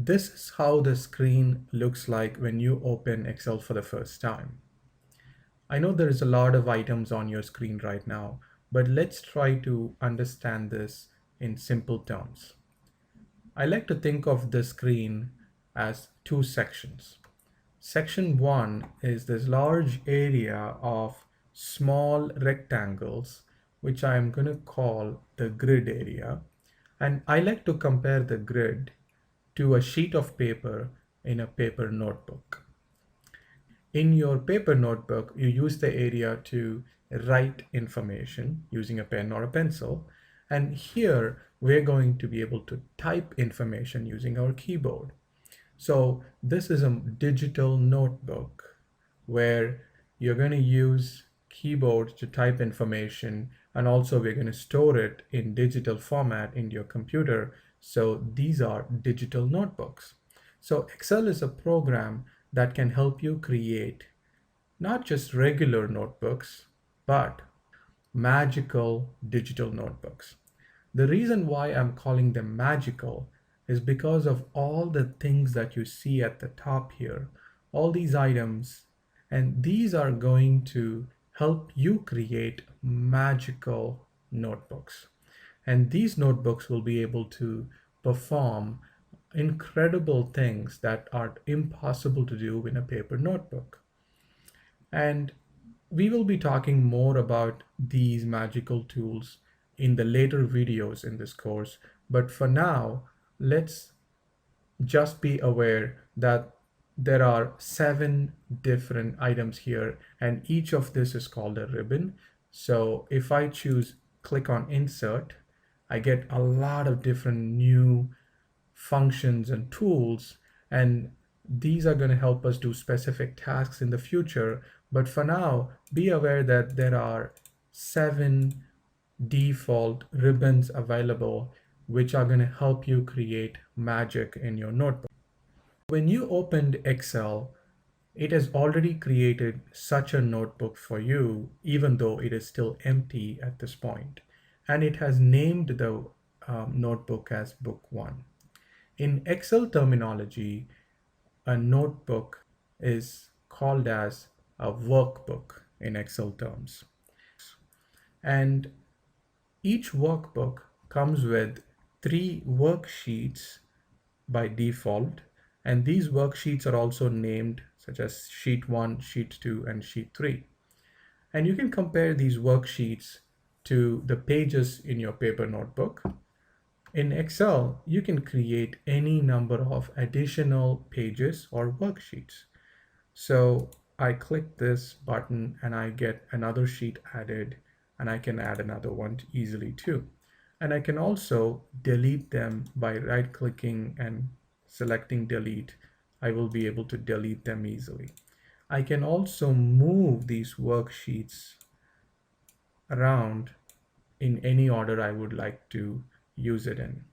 This is how the screen looks like when you open Excel for the first time. I know there is a lot of items on your screen right now, but let's try to understand this in simple terms. I like to think of the screen as two sections. Section 1 is this large area of small rectangles, which I'm going to call the grid area. And I like to compare the grid to a sheet of paper in a paper notebook. In your paper notebook, you use the area to write information using a pen or a pencil. And here we're going to be able to type information using our keyboard. So this is a digital notebook where you're going to use keyboard to type information, and also we're going to store it in digital format in your computer. So these are digital notebooks. So Excel is a program that can help you create not just regular notebooks, but magical digital notebooks. The reason why I'm calling them magical is because of all the things that you see at the top here, all these items, and these are going to help you create magical notebooks. And these notebooks will be able to perform incredible things that are impossible to do in a paper notebook. And we will be talking more about these magical tools in the later videos in this course. But for now, let's just be aware that there are 7 different items here, and each of this is called a ribbon. So if I choose click on insert, I get a lot of different new functions and tools, and these are going to help us do specific tasks in the future. But for now, be aware that there are 7 default ribbons available, which are going to help you create magic in your notebook. When you opened Excel, it has already created such a notebook for you, even though it is still empty at this point. And it has named the notebook as Book 1. In Excel terminology, a notebook is called as a workbook in Excel terms. And each workbook comes with 3 worksheets by default. And these worksheets are also named such as Sheet 1, Sheet 2, and Sheet 3. And you can compare these worksheets to the pages in your paper notebook. In Excel, you can create any number of additional pages or worksheets. So I click this button and I get another sheet added, and I can add another one easily too. And I can also delete them by right-clicking and selecting delete. I will be able to delete them easily. I can also move these worksheets around in any order I would like to use it in.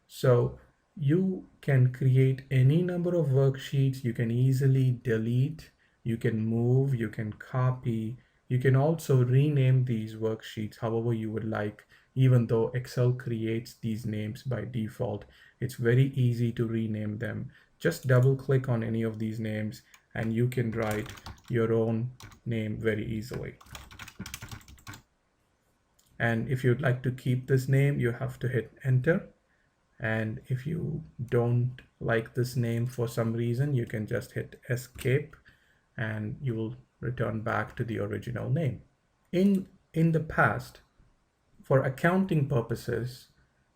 So you can create any number of worksheets. You can easily delete, you can move, you can copy. You can also rename these worksheets however you would like. Even though Excel creates these names by default, it's very easy to rename them. Just double click on any of these names and you can write your own name very easily. And if you'd like to keep this name, you have to hit enter. And if you don't like this name for some reason, you can just hit escape and you will return back to the original name. In the past, for accounting purposes,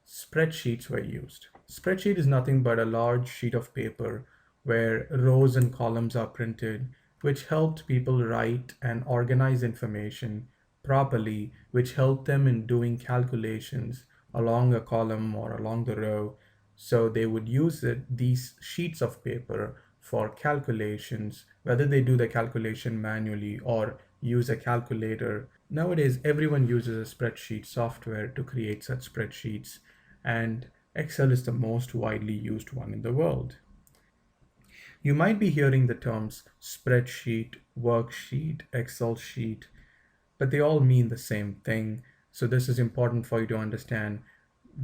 spreadsheets were used. Spreadsheet is nothing but a large sheet of paper where rows and columns are printed, which helped people write and organize information properly, which helped them in doing calculations along a column or along the row. So they would use these sheets of paper for calculations, whether they do the calculation manually or use a calculator. Nowadays, everyone uses a spreadsheet software to create such spreadsheets, and Excel is the most widely used one in the world. You might be hearing the terms spreadsheet, worksheet, Excel sheet, but they all mean the same thing. So this is important for you to understand.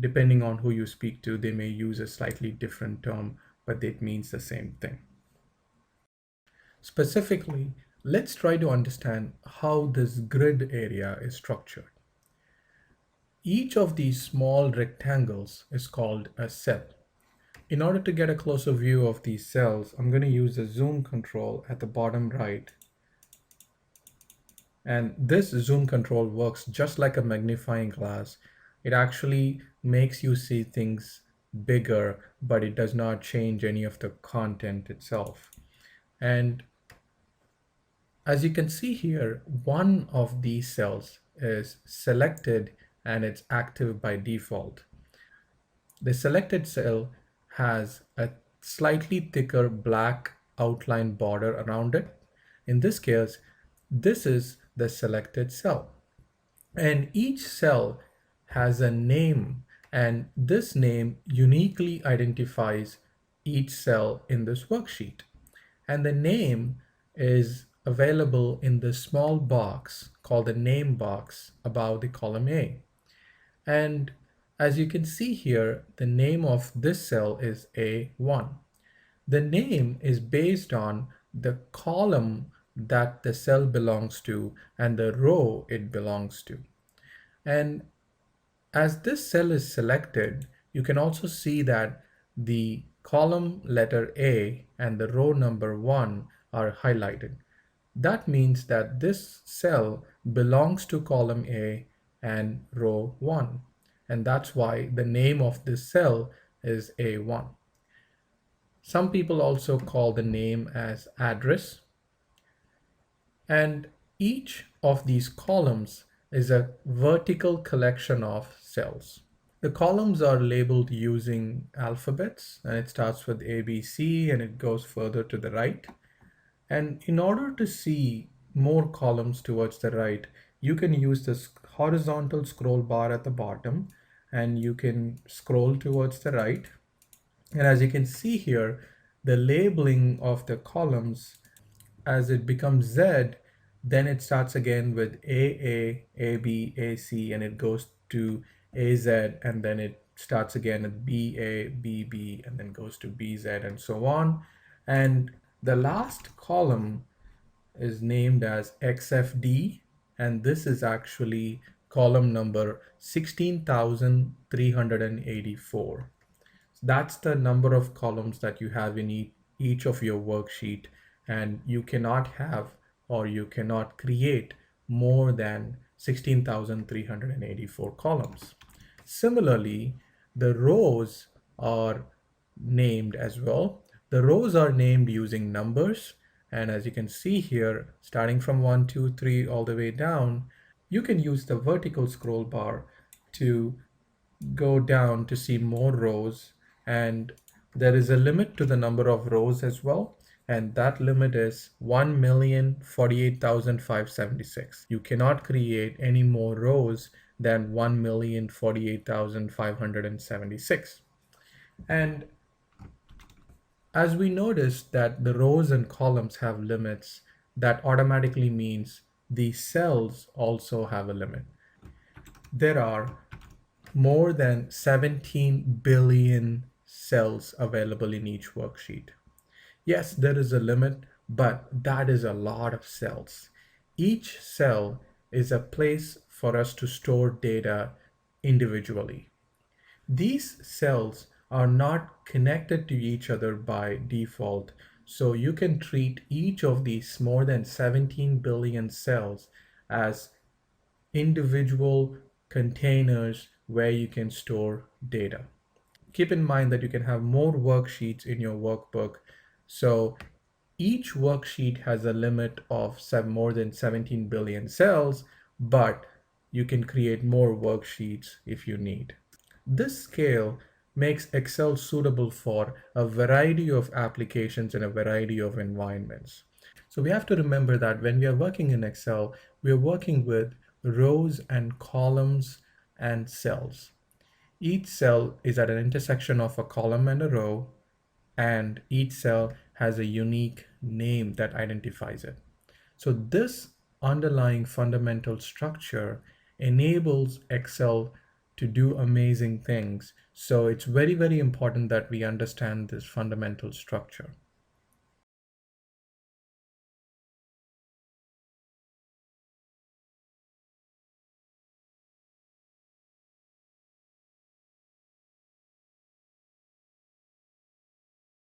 Depending on who you speak to, they may use a slightly different term but it means the same thing. Specifically, let's try to understand how this grid area is structured. Each of these small rectangles is called a cell. In order to get a closer view of these cells, I'm going to use the zoom control at the bottom right. And this zoom control works just like a magnifying glass. It actually makes you see things bigger, but it does not change any of the content itself. And as you can see here, one of these cells is selected and it's active by default. The selected cell has a slightly thicker black outline border around it. In this case, this is the selected cell. And each cell has a name, and this name uniquely identifies each cell in this worksheet. And the name is available in the small box called the name box above the column A. And as you can see here, the name of this cell is A1. The name is based on the column that the cell belongs to and the row it belongs to. And as this cell is selected, you can also see that the column letter A and the row number 1 are highlighted. That means that this cell belongs to column A and row 1. And that's why the name of this cell is A1. Some people also call the name as address. And each of these columns is a vertical collection of cells. The columns are labeled using alphabets, and it starts with A, B, C, and it goes further to the right. And in order to see more columns towards the right, you can use this horizontal scroll bar at the bottom, and you can scroll towards the right. And as you can see here, the labeling of the columns, as it becomes Z, then it starts again with AA, AB, AC, and it goes to AZ, and then it starts again at BA, BB, and then goes to BZ, and so on. And the last column is named as XFD, and this is actually column number 16,384. That's the number of columns that you have in each of your worksheet, and you cannot have or you cannot create more than 16,384 columns. Similarly, the rows are named as well. The rows are named using numbers, and as you can see here, starting from 1, 2, 3 all the way down, you can use the vertical scroll bar to go down to see more rows, and there is a limit to the number of rows as well, and that limit is 1,048,576. You cannot create any more rows than 1,048,576. And as we noticed that the rows and columns have limits, that automatically means the cells also have a limit. There are more than 17 billion cells available in each worksheet. Yes, there is a limit, but that is a lot of cells. Each cell is a place for us to store data individually. These cells are not connected to each other by default, so you can treat each of these more than 17 billion cells as individual containers where you can store data. Keep in mind that you can have more worksheets in your workbook. So each worksheet has a limit of more than 17 billion cells, but you can create more worksheets if you need. This scale makes Excel suitable for a variety of applications and a variety of environments. So we have to remember that when we are working in Excel, we are working with rows and columns and cells. Each cell is at an intersection of a column and a row, and each cell has a unique name that identifies it. So this underlying fundamental structure enables Excel to do amazing things. So it's very, very important that we understand this fundamental structure.